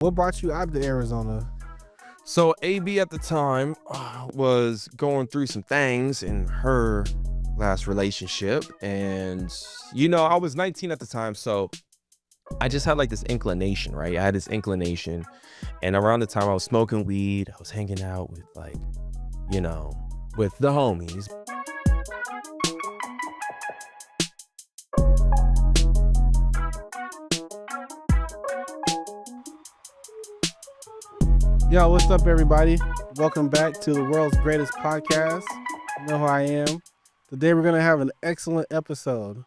What brought you out to Arizona? So AB at the time was going through some things in her last relationship, and I was 19 at the time, so I just had like this inclination, right? I had this inclination, and around the time I was smoking weed, I was hanging out with with the homies. Yo, what's up, everybody? Welcome back to the world's greatest podcast. You know who I am. Today we're gonna have an excellent episode.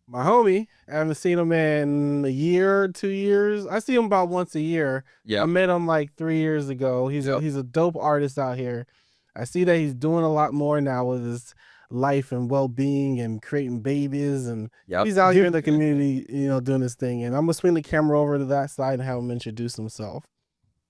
My homie, I haven't seen him in a year, 2 years. I see him about once a year. Yeah, I met him like 3 years ago. He's a dope artist out here. I see that he's doing a lot more now with his life and well-being and creating babies, and he's out here in the community, doing his thing. And I'm gonna swing the camera over to that side and have him introduce himself.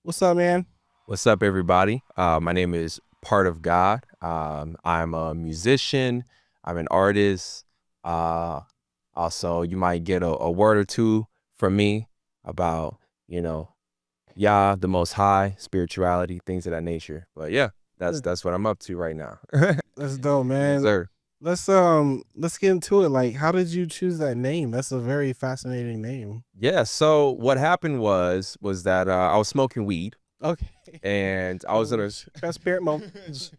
What's up, man? What's up, everybody? My name is Part of God. I'm a musician. I'm an artist. Also, you might get a word or two from me about, Yah, the Most High, spirituality, things of that nature. But yeah, that's what I'm up to right now. That's dope, man. Yes, sir. Let's get into it. Like, how did you choose that name? That's a very fascinating name. Yeah. So what happened was that I was smoking weed. Okay. And I was in a transparent moment.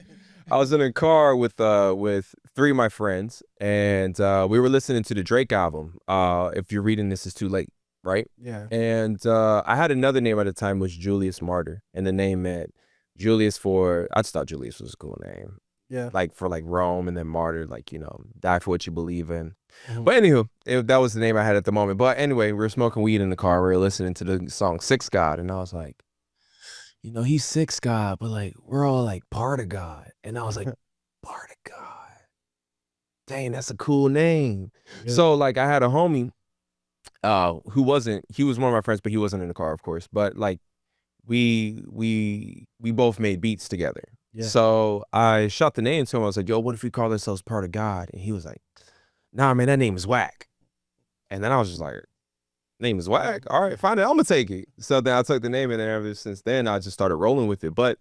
I was in a car with 3 of my friends, and we were listening to the Drake album. If you're reading this, it's too late, right? Yeah. And I had another name at the time, was Julius Martyr, and the name meant Julius I just thought Julius was a cool name. Yeah. Like for like Rome, and then martyr, like, die for what you believe in. Mhm. But anywho, that was the name I had at the moment. But anyway, we were smoking weed in the car. We were listening to the song Six God, and I was like, he's Six God, but like we're all like part of God. And I was like, part of God. Dang, that's a cool name. Yeah. So like I had a homie he was one of my friends, but he wasn't in the car, of course. But like we both made beats together. Yeah. So I shot the name to him. I was like, yo, what if we call ourselves Part of God? And he was like, nah, man, that name is whack. And then I was just like, name is whack? All right, fine, I'm gonna take it. So then I took the name, and then ever since then I just started rolling with it. But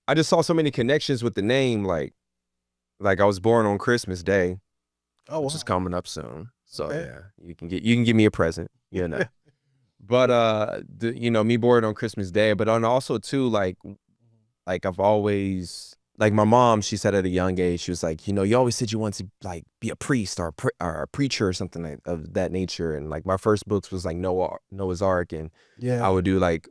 I just saw so many connections with the name, like I was born on Christmas Day, which is coming up soon. So Okay. yeah, you can give me a present, But me born on Christmas Day, but also too, like I've always, like my mom, she said at a young age, she was like, you always said you want to like be a priest or a preacher or something of that nature. And like my first books was like Noah's Ark, and Yeah. I would do like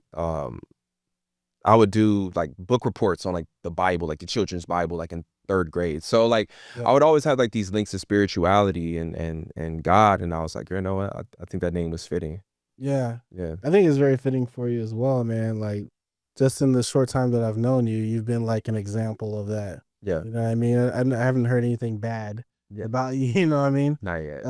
book reports on like the Bible, like the children's Bible, like in 3rd grade. So like I would always have like these links to spirituality and God, and I was like, you know what, I think that name was fitting. Yeah. Yeah. I think it's very fitting for you as well, man. Like, just in the short time that I've known you, you've been like an example of that. Yeah. You know what I mean? I haven't heard anything bad about you. You know what I mean? Not yet.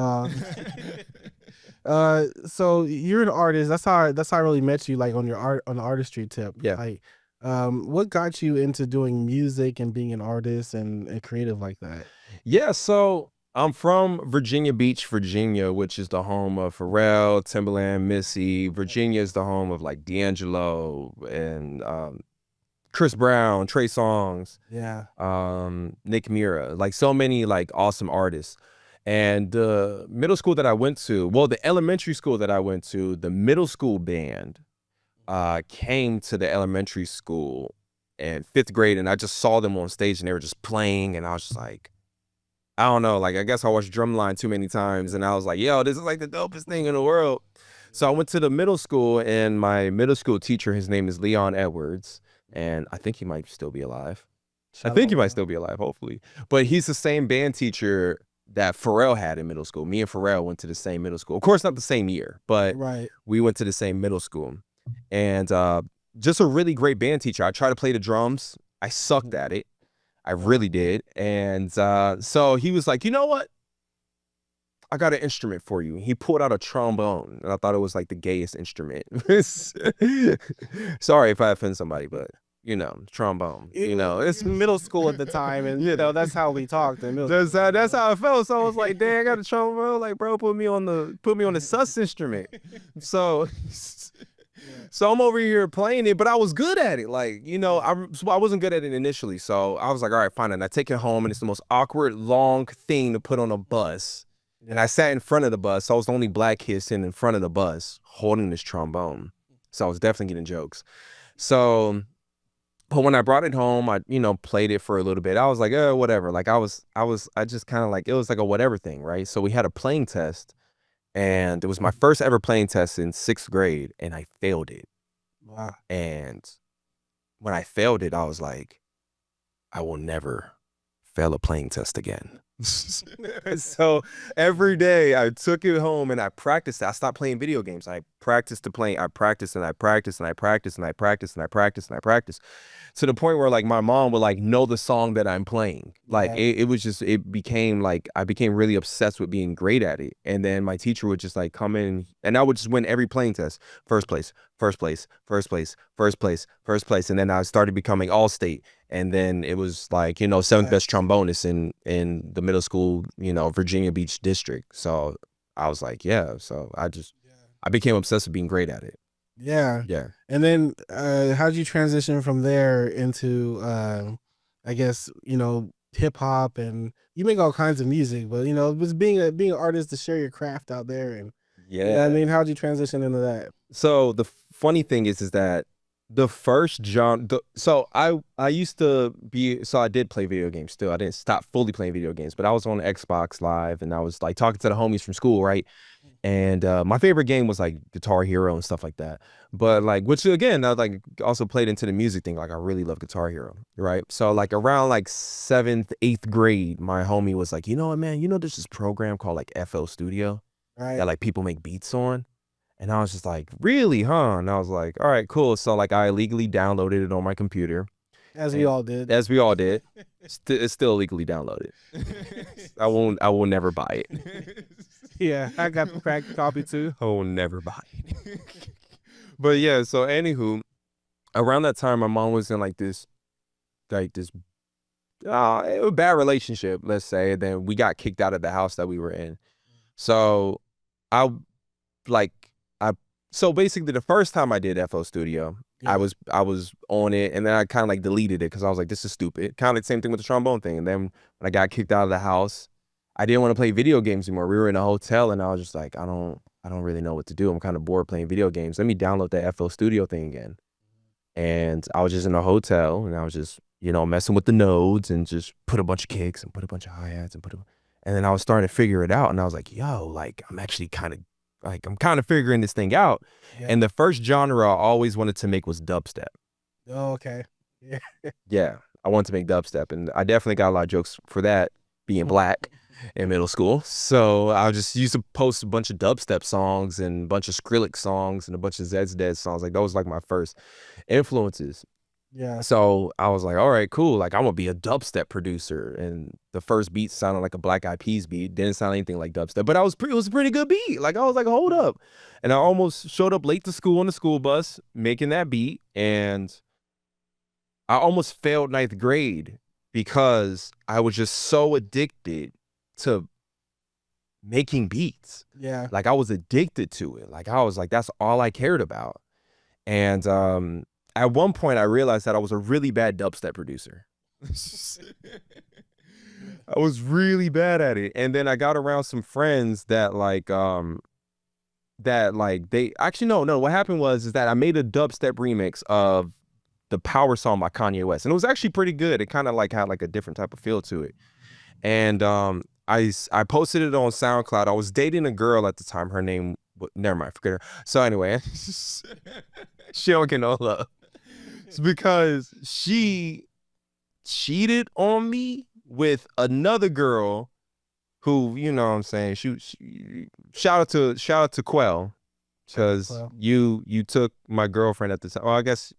So you're an artist. That's how I really met you, like on the artistry tip. Yeah. Like, what got you into doing music and being an artist and creative like that? Yeah, so I'm from Virginia Beach, Virginia, which is the home of Pharrell, Timbaland, Missy. Virginia is the home of like D'Angelo and Chris Brown, Trey Songz, Yeah. Nick Mira, like so many like awesome artists. And the middle school that I went to, the elementary school that I went to, the middle school band came to the elementary school in 5th grade, and I just saw them on stage and they were just playing, and I was just like, I don't know, like I guess I watched Drumline too many times, and I was like, yo, this is like the dopest thing in the world. So I went to the middle school, and my middle school teacher, his name is Leon Edwards, and I think he might still be alive. Hopefully. But he's the same band teacher that Pharrell had in middle school. Me and Pharrell went to the same middle school. Of course, not the same year, but Right. we went to the same middle school. And just a really great band teacher. I tried to play the drums. I sucked at it. I really did. And so he was like, you know what? I got an instrument for you. He pulled out a trombone, and I thought it was like the gayest instrument. Sorry if I offend somebody, but trombone. It's middle school at the time, and that's how we talked. That's how I felt. So I was like, dang, I got a trombone. Like, bro, put me on the sus instrument. So So I'm over here playing it, but I was good at it. Like, you know, I wasn't good at it initially. So I was like, all right, fine. And I take it home, and it's the most awkward, long thing to put on a bus. And I sat in front of the bus. So I was the only black kid sitting in front of the bus holding this trombone. So I was definitely getting jokes. So, but when I brought it home, I, you know, played it for a little bit. I was like, oh, whatever. Like I just kind of like, it was like a whatever thing, right? So we had a playing test, and it was my first ever playing test in 6th grade, and I failed it. Wow. And when I failed it, I was like, I will never fail a playing test again. So every day I took it home and I practiced. I stopped playing video games. I practiced to play. I practiced and I practiced and I practiced and I practiced and I practiced and I practiced to the point where like my mom would like know the song that I'm playing. Like it was just, it became like, I became really obsessed with being great at it. And then my teacher would just like come in and I would just win every playing test. First place, first place, first place, first place, first place. And then I started becoming all state. And then it was like, you know, 7th best trombonist in the middle school, you know, Virginia Beach district. So I was like, yeah. So I became obsessed with being great at it. Yeah. Yeah. And then how'd you transition from there into, I guess, you know, hip hop, and you make all kinds of music, but, you know, it was being an artist to share your craft out there. And I mean, how'd you transition into that? So the funny thing is that the first genre, so I used to be, so I did play video games still. I didn't stop fully playing video games, but I was on Xbox Live and I was like talking to the homies from school, right? And my favorite game was like Guitar Hero and stuff like that. But like, which again, I like also played into the music thing. Like I really love Guitar Hero, right? So like around like 7th, 8th grade, my homie was like, you know what, man, you know, there's this program called like FL Studio that like people make beats on. And I was just like, really, huh? And I was like, all right, cool. So like I illegally downloaded it on my computer. As we all did. As we all did. It's still illegally downloaded. I will never buy it. Yeah, I got the cracked copy too. I will never buy it. But yeah, so anywho, around that time, my mom was in like this a bad relationship, let's say. And then we got kicked out of the house that we were in. So so basically the first time I did FL Studio, I was on it, and then I kind of like deleted it because I was like, this is stupid. Kind of like the same thing with the trombone thing. And then when I got kicked out of the house, I didn't want to play video games anymore. We were in a hotel, and I was just like, I don't really know what to do. I'm kind of bored playing video games. Let me download the FL Studio thing again. And I was just in a hotel, and I was just, you know, messing with the nodes and just put a bunch of kicks and put a bunch of hi-hats and and then I was starting to figure it out, and I was like, yo, like I'm kind of figuring this thing out. Yeah. And the first genre I always wanted to make was dubstep. Oh, okay. Yeah. Yeah, I wanted to make dubstep, and I definitely got a lot of jokes for that, being black in middle school. So I just used to post a bunch of dubstep songs and a bunch of Skrillex songs and a bunch of Zed's Dead songs. Like those were like my first influences. Yeah. So I was like, all right, cool. Like I'm gonna be a dubstep producer. And the first beat sounded like a Black Eyed Peas beat. Didn't sound anything like dubstep, but it was a pretty good beat. Like I was like, hold up. And I almost showed up late to school on the school bus making that beat. And I almost failed 9th grade because I was just so addicted to making beats. Yeah. Like I was addicted to it. Like I was like, that's all I cared about. And at one point, I realized that I was a really bad dubstep producer. I was really bad at it. And then I got around some friends that they actually, no, what happened was that I made a dubstep remix of the Power song by Kanye West. And it was actually pretty good. It kind of like had like a different type of feel to it. And I posted it on SoundCloud. I was dating a girl at the time. Her name, never mind, forget her. So anyway, she don't get no love. It's because she cheated on me with another girl who, you know what I'm saying, she shout out to Quell, because you took my girlfriend at the time. Well, I guess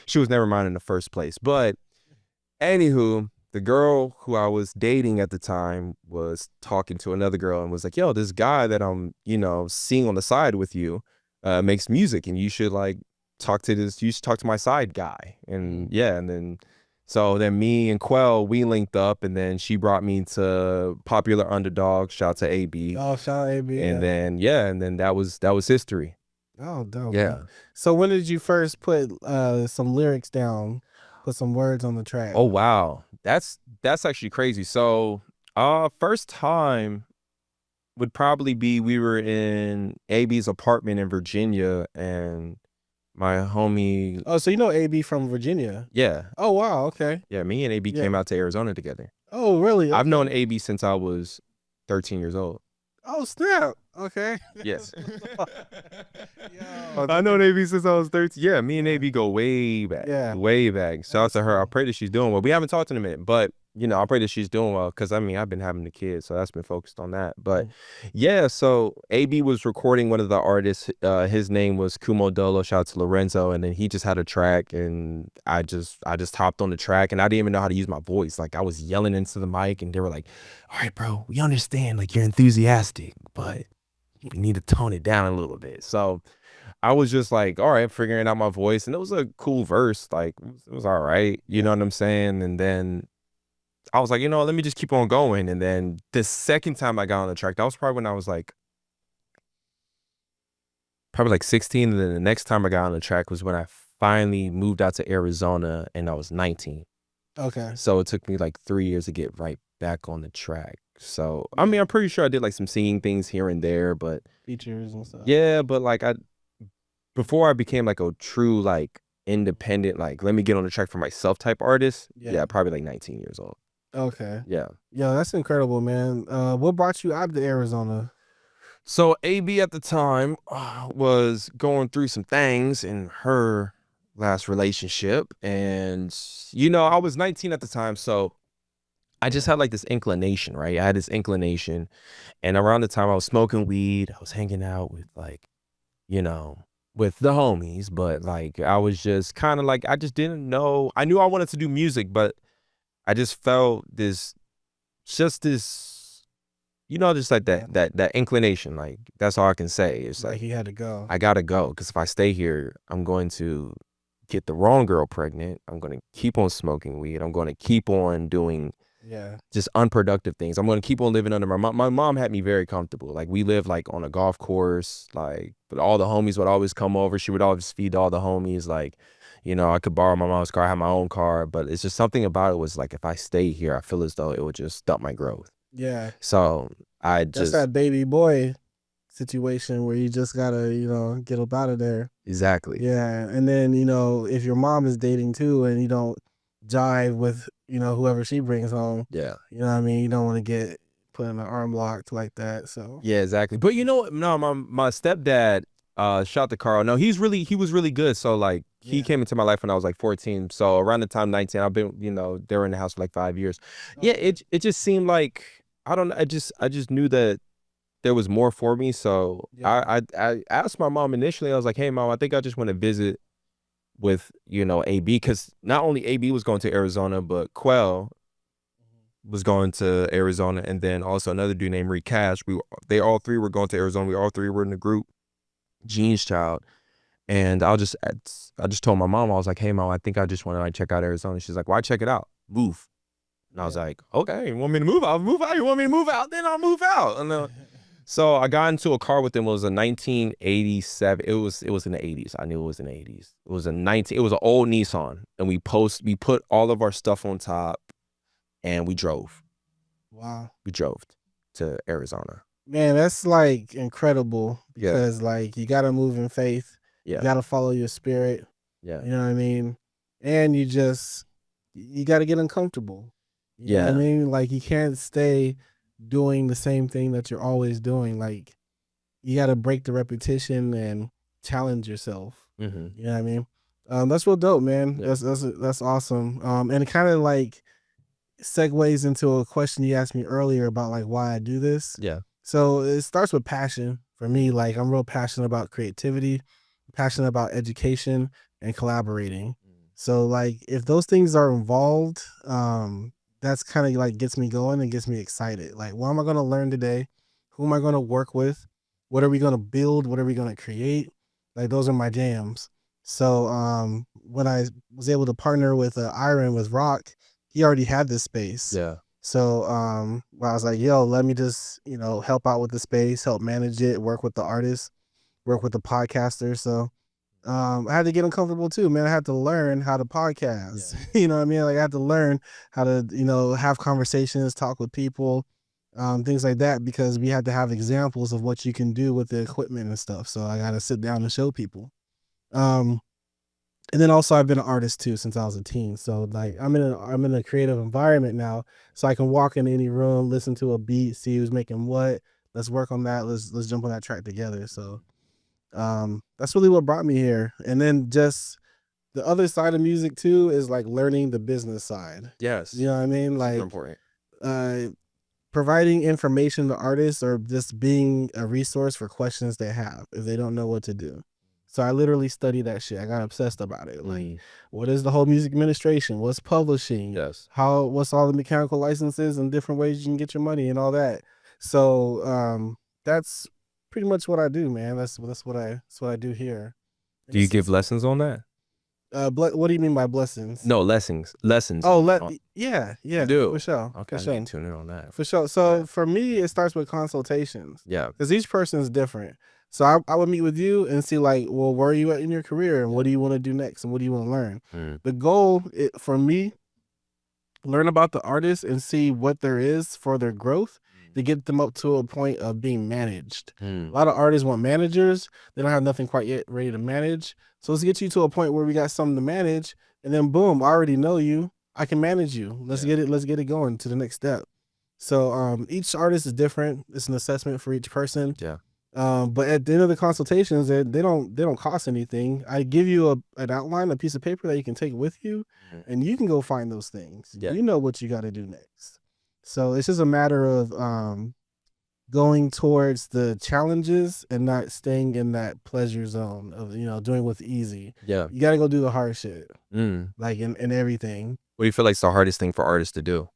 she was never mine in the first place. But anywho, the girl who I was dating at the time was talking to another girl and was like, yo, this guy that I'm, you know, seeing on the side with you makes music, and you should like you should talk to my side guy. And yeah, and then so then me and Quell, we linked up, and then she brought me to Popular Underdog. Shout out to AB. Oh, shout out AB. And then and then that was history. Oh, dope. Yeah. So when did you first put some lyrics down, put some words on the track? Oh wow, that's actually crazy. So, first time would probably be we were in AB's apartment in Virginia, and my homie. Oh, so you know AB from Virginia? Yeah, Oh wow, okay. yeah. Me and AB Yeah. came out to Arizona together. Oh really? I've Okay. known AB since I was 13 years old. Oh snap. Okay. Yes. Yo, I known AB since I was 13. Yeah, me and AB go way back. Yeah. Way back. Shout out That's to her. I cool. pray that she's doing well. We haven't talked in a minute, but you know, I pray that she's doing well because I mean, I've been having the kids, so that's been focused on that. But yeah, so AB was recording one of the artists. His name was Kumo Dolo. Shout out to Lorenzo, and then he just had a track, and I just hopped on the track, and I didn't even know how to use my voice. Like I was yelling into the mic, and they were like, "All right, bro, we understand. Like you're enthusiastic, but we need to tone it down a little bit." So I was just like, all right, figuring out my voice. And it was a cool verse. Like, it was all right. You know what I'm saying? And then I was like, you know, let me just keep on going. And then the second time I got on the track, that was probably when I was like, probably like 16. And then the next time I got on the track was when I finally moved out to Arizona and I was 19. Okay. So it took me like 3 years to get right back on the track. So, I mean, I'm pretty sure I did like some singing things here and there, but Features and stuff. yeah, but like before I became like a true like independent, like let me get on the track for myself type artist. Yeah, probably like 19 years old. Okay. Yeah. Yo, that's incredible, man. What brought you out to Arizona? So AB at the time was going through some things in her last relationship, and you know I was 19 at the time, so I just had like this inclination, right? I had this inclination, and around the time I was smoking weed, I was hanging out with like, you know, with the homies, but like I was just kind of like I just didn't know. I knew I wanted to do music, but I just felt this, you know, just like that inclination. Like that's all I can say. It's like he had to go. I gotta go because if I stay here, I'm going to get the wrong girl pregnant. I'm going to keep on smoking weed. I'm going to keep on doing just unproductive things. I'm going to keep on living under my mom. My mom had me very comfortable. Like we lived like on a golf course, like, but all the homies would always come over. She would always feed all the homies. Like, you know, I could borrow my mom's car, I have my own car, but it's just something about it was like, if I stay here, I feel as though it would just stop my growth. Yeah. So that's that baby boy situation where you just gotta, you know, get up out of there. Exactly. Yeah. And then, you know, if your mom is dating too and you don't jive with, you know, whoever she brings home. Yeah. You know what I mean? You don't want to get put in an arm locked like that. So yeah, exactly. But you know, no, my stepdad, shout to Carl. No, he was really good. So like he came into my life when I was like 14. So around the time 19, I've been, you know, they were in the house for like 5 years. Yeah, it just seemed like I don't know. I just knew that there was more for me. So I asked my mom initially. I was like, hey mom, I think I just want to visit with, you know, AB, because not only AB was going to Arizona, but Quell was going to Arizona, and then also another dude named Reed Cash. They all three were going to Arizona. We all three were in the group, Gene's Child. And I just told my mom, I was like, hey mom, I think I just want to like check out Arizona. She's like, why check it out? Move. And I was like, okay, you want me to move out? Move out. You want me to move out? Then I'll move out. And so I got into a car with them. It was a 1987. It was in the 80s. I knew it was in the 80s. It was an old Nissan, and we put all of our stuff on top, and we drove. Wow. We drove to Arizona. Man, that's like incredible because like you gotta move in faith. You gotta follow your spirit. Yeah. You know what I mean? And you gotta get uncomfortable. You know what I mean? Like you can't stay doing the same thing that you're always doing. Like you gotta break the repetition and challenge yourself. Mm-hmm. You know what I mean? That's real dope, man. Yeah. That's awesome. And it kind of like segues into a question you asked me earlier about like why I do this. Yeah. So it starts with passion for me. Like I'm real passionate about creativity, passionate about education and collaborating. So like if those things are involved, that's kind of like gets me going and gets me excited. Like what am I going to learn today? Who am I going to work with? What are we going to build? What are we going to create? Like those are my jams. So when I was able to partner with Iron with Rock, he already had this space. Yeah. So I was like, yo, let me just, you know, help out with the space, help manage it, work with the artists. work with a podcaster. So I had to get uncomfortable too, man. I had to learn how to podcast. Yeah. You know what I mean? Like I had to learn how to, have conversations, talk with people, things like that, because we had to have examples of what you can do with the equipment and stuff. So I got to sit down and show people. And then also I've been an artist too since I was a teen. So like I'm in a creative environment now, so I can walk in any room, listen to a beat, see who's making what. Let's work on that. Let's jump on that track together. So that's really what brought me here. And then just the other side of music too is like learning the business side. Yes. You know what I mean? Like super important. Providing information to artists, or just being a resource for questions they have if they don't know what to do. So I literally studied that shit. I got obsessed about it. Like, what is the whole music administration? What's publishing? Yes. What's all the mechanical licenses and different ways you can get your money and all that. So that's pretty much what I do, man. That's what I do here. Do you give lessons on that? What do you mean by blessings? No, lessons. Oh, yeah. You do? For sure. Okay, for sure. I need to tune in on that. For sure. So for me, it starts with consultations. Yeah. Because each person is different. So I would meet with you and see like, well, where are you at in your career, and what do you want to do next, and what do you want to learn? The goal for me, learn about the artist and see what there is for their growth to get them up to a point of being managed. A lot of artists want managers. They don't have nothing quite yet ready to manage. So let's get you to a point where we got something to manage, and then boom, I already know you. I can manage you. Let's get it going to the next step. So each artist is different. It's an assessment for each person. Yeah. But at the end of the consultations, they don't cost anything. I give you an outline, a piece of paper that you can take with you, and you can go find those things. Yeah. You know what you got to do next. So it's just a matter of going towards the challenges and not staying in that pleasure zone of doing what's easy. Yeah. You got to go do the hard shit, like in everything. What do you feel like is the hardest thing for artists to do?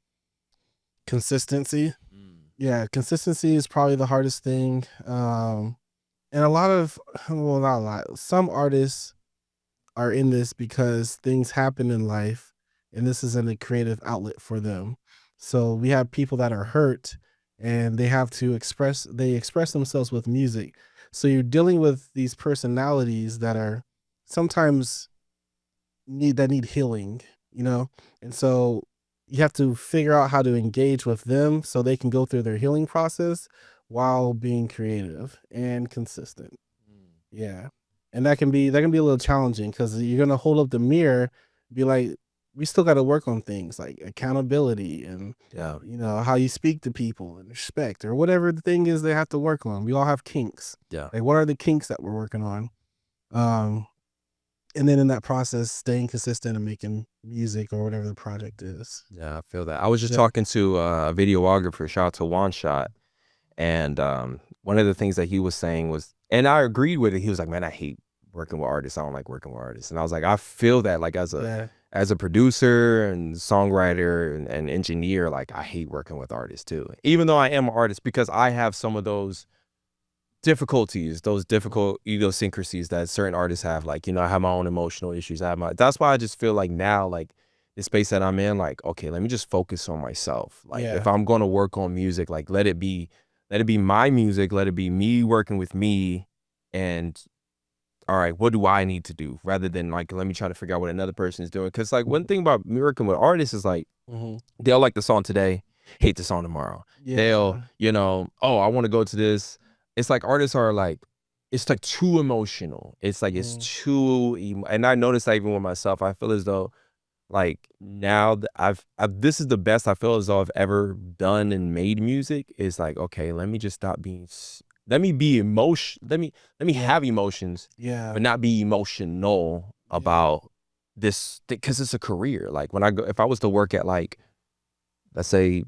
Consistency. Yeah, consistency is probably the hardest thing. And not a lot. Some artists are in this because things happen in life, and this isn't a creative outlet for them. So we have people that are hurt, and they have to express themselves with music. So you're dealing with these personalities that are sometimes need healing, and so you have to figure out how to engage with them so they can go through their healing process while being creative and consistent. Yeah. And that can be a little challenging, because you're going to hold up the mirror, be like, we still got to work on things like accountability and, how you speak to people and respect, or whatever the thing is they have to work on. We all have kinks. Yeah. Like, what are the kinks that we're working on? And then in that process, staying consistent and making music or whatever the project is. Yeah, I feel that. I was just talking to a videographer, shout out to One Shot, and one of the things that he was saying was, and I agreed with it, he was like, man, I hate working with artists. I don't like working with artists. And I was like, I feel that, like, as a producer and songwriter and engineer, like, I hate working with artists too. Even though I am an artist, because I have some of those difficulties, those difficult idiosyncrasies that certain artists have. Like, I have my own emotional issues. That's why I just feel like now, like, the space that I'm in, like, okay, let me just focus on myself. Like, if I'm going to work on music, like, let it be my music, let it be me working with me, and all right, what do I need to do, rather than like, let me try to figure out what another person is doing. Because like, one thing about working with artists is like, they'll like the song today, hate the song tomorrow. They'll, oh, I want to go to this. It's like artists are like, it's like too emotional. It's like, it's too, and I noticed that even with myself. I feel as though like now that this is the best I feel as though I've ever done and made music. Is like, okay, let me just stop being, let me be let me have emotions, but not be emotional about this, because it's a career. Like when if I was to work at like, let's say,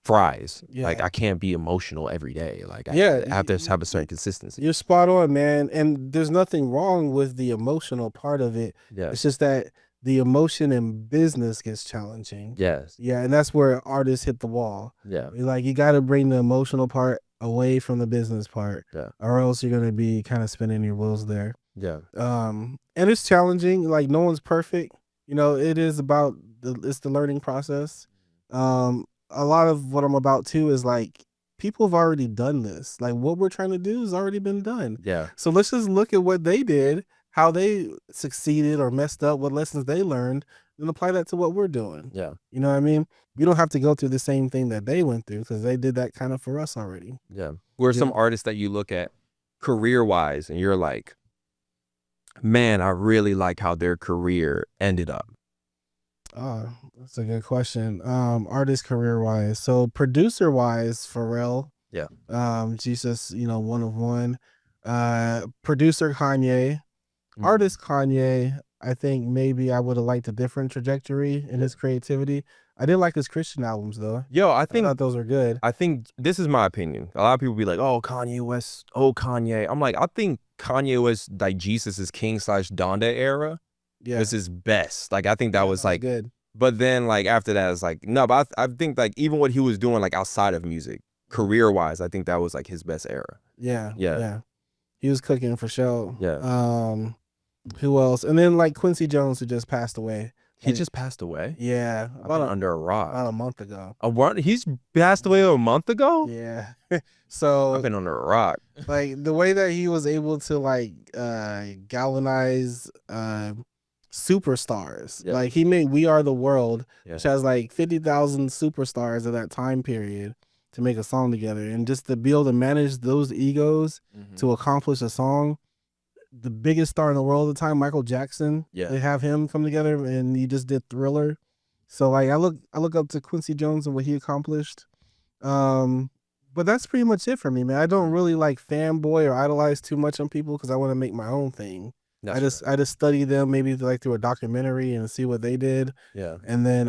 Fries, like I can't be emotional every day. Like I have to have a certain consistency. You're spot on, man. And there's nothing wrong with the emotional part of it. It's just that the emotion in business gets challenging. Yeah, and that's where artists hit the wall. Like you got to bring the emotional part away from the business part, or else you're gonna be kind of spinning your wheels there. And it's challenging. Like no one's perfect. It is about it's the learning process. A lot of what I'm about too is like people have already done this. Like what we're trying to do has already been done. Yeah. So let's just look at what they did, how they succeeded or messed up, what lessons they learned, and apply that to what we're doing. Yeah. You know what I mean? We don't have to go through the same thing that they went through because they did that kind of for us already. Yeah. Who are some artists that you look at career-wise and you're like, man, I really like how their career ended up? Oh, that's a good question. Artist career-wise. So producer-wise, Pharrell. Yeah. Jesus, one of one. Producer Kanye. Artist Kanye, I think maybe I would have liked a different trajectory in his creativity. I did like his Christian albums though. Yo, I thought those were good. I think this is my opinion. A lot of people be like, oh, Kanye West, oh, Kanye. I'm like, I think Kanye West, like Jesus' King/Donda era was his best. Like, I think that was like good. But then like after that, it's like, no, but I think like even what he was doing like outside of music, career-wise, I think that was like his best era. Yeah. He was cooking for sure. Yeah. Who else? And then like Quincy Jones, who just passed away. He just passed away? Yeah. Under a rock. About a month ago. He's passed away a month ago? Yeah. So I've been under a rock. Like the way that he was able to like galvanize superstars. Yeah. Like he made We Are the World, Yeah. which has like 50,000 superstars of that time period to make a song together. And just to be able to manage those egos to accomplish a song. The biggest star in the world at the time, Michael Jackson. Yeah. They have him come together and he just did Thriller. So like I look up to Quincy Jones and what he accomplished. But that's pretty much it for me, man. I don't really like fanboy or idolize too much on people because I want to make my own thing. I just study them maybe like through a documentary and see what they did. Yeah. And then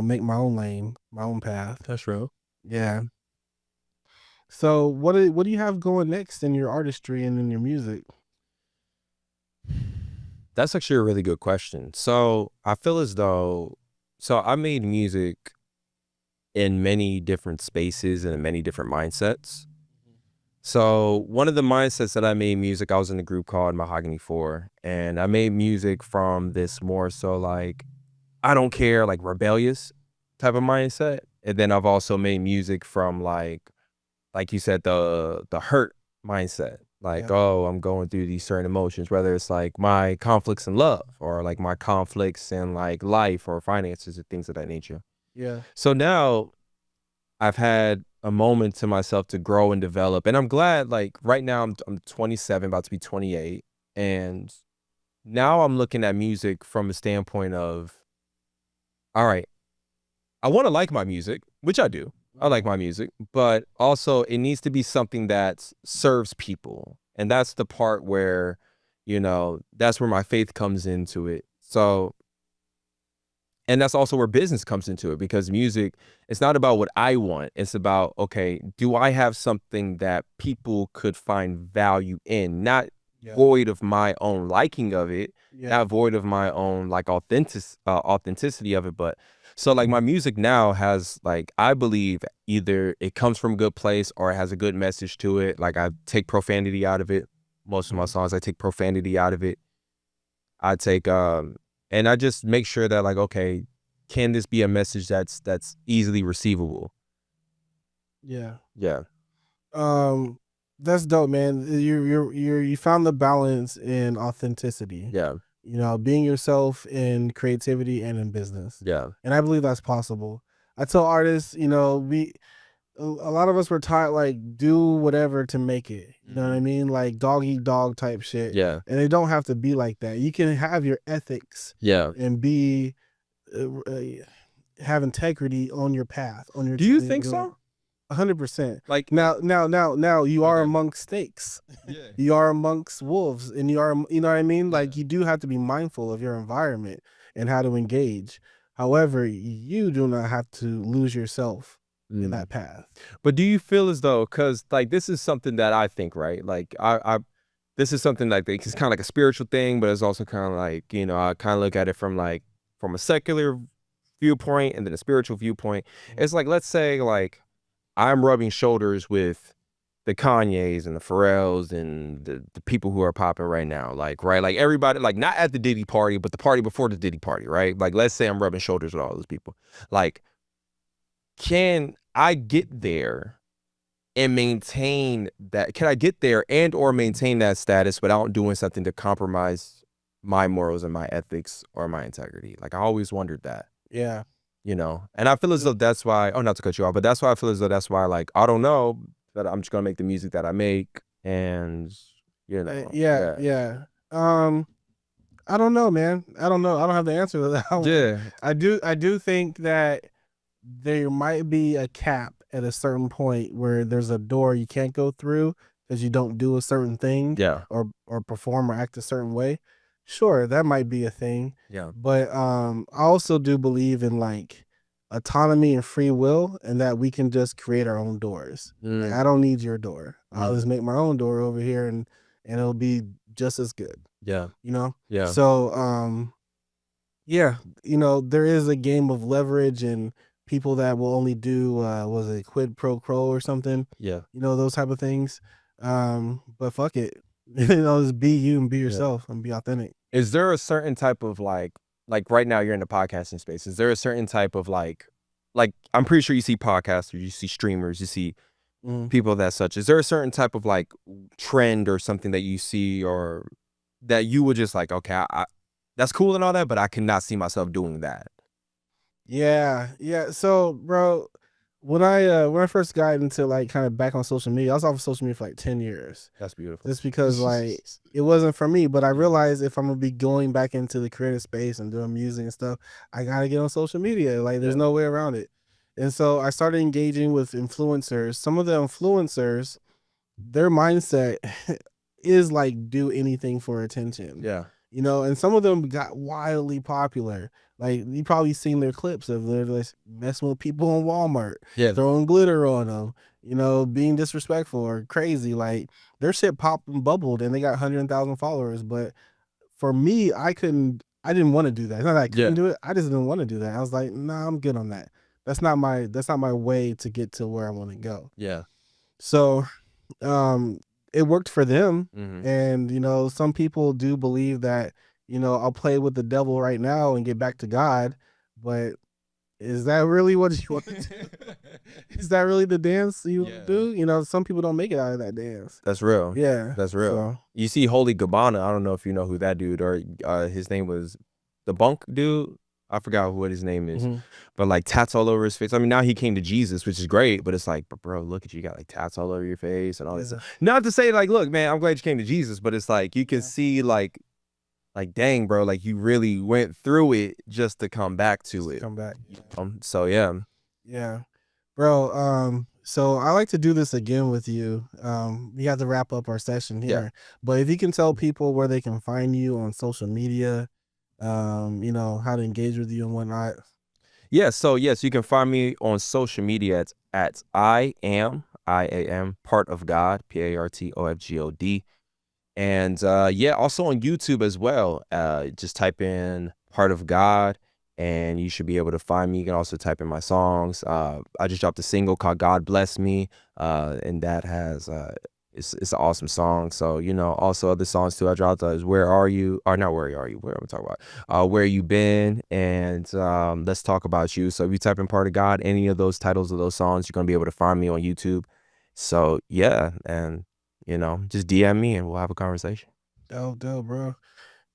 make my own lane, my own path. That's real. Yeah. So what do you have going next in your artistry and in your music? That's actually a really good question. So I feel as though, I made music in many different spaces and in many different mindsets. So one of the mindsets that I made music, I was in a group called Mahogany 4, and I made music from this more so like, I don't care, like rebellious type of mindset. And then I've also made music from like you said, the hurt mindset. Like, oh, I'm going through these certain emotions, whether it's like my conflicts in love or like my conflicts in like life or finances or things of that nature. Yeah. So now I've had a moment to myself to grow and develop. And I'm glad, like right now I'm 27, about to be 28. And now I'm looking at music from a standpoint of, all right, I want to like my music, which I do. I like my music, but also it needs to be something that serves people. And that's the part where, that's where my faith comes into it. So, and that's also where business comes into it, because music, it's not about what I want. It's about, okay, do I have something that people could find value in? Not void of my own liking of it, not void of my own like authenticity of it, but so like my music now has like, I believe either it comes from a good place or it has a good message to it. Like I take profanity out of it. Most of my songs, I take profanity out of it. I take, and I just make sure that like, okay, can this be a message that's easily receivable? Yeah. Yeah. That's dope, man. You found the balance in authenticity. Yeah. Being yourself in creativity and in business. Yeah. And I believe that's possible. I tell artists, a lot of us were taught like do whatever to make it. You know what I mean? Like dog eat dog type shit. Yeah. And it don't have to be like that. You can have your ethics. Yeah. And be have integrity on your path. On your. Do you think so? 100%. Like now you are amongst snakes. Yeah. You are amongst wolves, and you are, you know what I mean? Like you do have to be mindful of your environment and how to engage. However, you do not have to lose yourself in that path. But do you feel as though, because like this is something that I think, right? Like this is something like it's kind of like a spiritual thing, but it's also kind of like, I kind of look at it from a secular viewpoint and then a spiritual viewpoint. It's like, let's say like I'm rubbing shoulders with the Kanyes and the Pharrells and the people who are popping right now, like, right? Like everybody, like not at the Diddy party, but the party before the Diddy party, right? Like, let's say I'm rubbing shoulders with all those people. Like, can I get there and maintain that? Can I get there and or maintain that status without doing something to compromise my morals and my ethics or my integrity? Like, I always wondered that. Yeah. You know, and I feel as though that's why, oh, not to cut you off, but that's why I feel as though that's why, like, I don't know, that I'm just gonna make the music that I make, and you know, yeah. I don't know, man. I don't know. I don't have the answer to that one. Yeah. I do think that there might be a cap at a certain point where there's a door you can't go through because you don't do a certain thing, Yeah. or perform or act a certain way. Sure, that might be a thing. Yeah. But I also do believe in like autonomy and free will, and that we can just create our own doors. Like, I don't need your door. I'll just make my own door over here, and it'll be just as good. Yeah. You know? Yeah. So yeah, you know, there is a game of leverage and people that will only do was it quid pro quo or something? Yeah. You know, those type of things. But fuck it. You know, just be you and be yourself and be authentic. Is there a certain type of like right now you're in the podcasting space, is there a certain type of like I'm pretty sure you see podcasters, you see streamers, you see people that such. Is there a certain type of like trend or something that you see or that you would just like, okay, I that's cool and all that, but I cannot see myself doing that? Yeah. So, bro, when I first got into like kind of back on social media, I was off social media for like 10 years. That's beautiful. Just because like it wasn't for me, but I realized if I'm gonna be going back into the creative space and doing music and stuff, I gotta get on social media. Like there's no way around it. And so I started engaging with influencers. Some of the influencers, their mindset is like do anything for attention. Yeah. You know, and some of them got wildly popular. Like you probably seen their clips of they're like messing with people in Walmart, throwing glitter on them, you know, being disrespectful or crazy. Like their shit popped and bubbled, and they got 100,000 followers. But for me, I didn't want to do that. It's not that I couldn't do it. I just didn't want to do that. I was like, nah, I'm good on that. That's not my way to get to where I want to go. Yeah. So, it worked for them. And, you know, some people do believe that, you know, I'll play with the devil right now and get back to God. But is that really what you want to do? Is that really the dance you want to do? You know, some people don't make it out of that dance. That's real. Yeah. That's real. So. You see Holy Gabbana, I don't know if you know who that dude, or his name was the Bunk dude. I forgot what his name is, but like tats all over his face. I mean, now he came to Jesus, which is great, but it's like, but bro, look at you, got like tats all over your face and all this stuff. Not to say like, look, man, I'm glad you came to Jesus, but it's like you can see like, dang, bro, like you really went through it just to come back to it. Come back. So yeah. Yeah, bro. So I like to do this again with you. We have to wrap up our session here, but if you can tell people where they can find you on social media. You know, how to engage with you and whatnot. Yeah, so yes, you can find me on social media at iam part of God, PARTOFGOD. And yeah, also on YouTube as well. Just type in Part of God and you should be able to find me. You can also type in my songs. I just dropped a single called God Bless Me, and that has it's an awesome song. So, you know, also other songs too I dropped is Where Are You? Or not Where Are You? Where am I talking about? Where You Been? And Let's Talk About You. So if you type in Part of God, any of those titles of those songs, you're going to be able to find me on YouTube. So yeah, and you know, just DM me and we'll have a conversation. Dope, bro.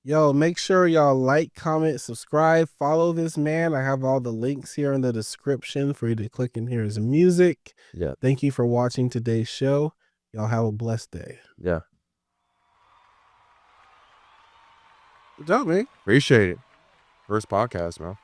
Yo, make sure y'all like, comment, subscribe, follow this man. I have all the links here in the description for you to click and hear his music. Yeah. Thank you for watching today's show. Y'all have a blessed day. Yeah. Good job, man. Appreciate it. First podcast, man.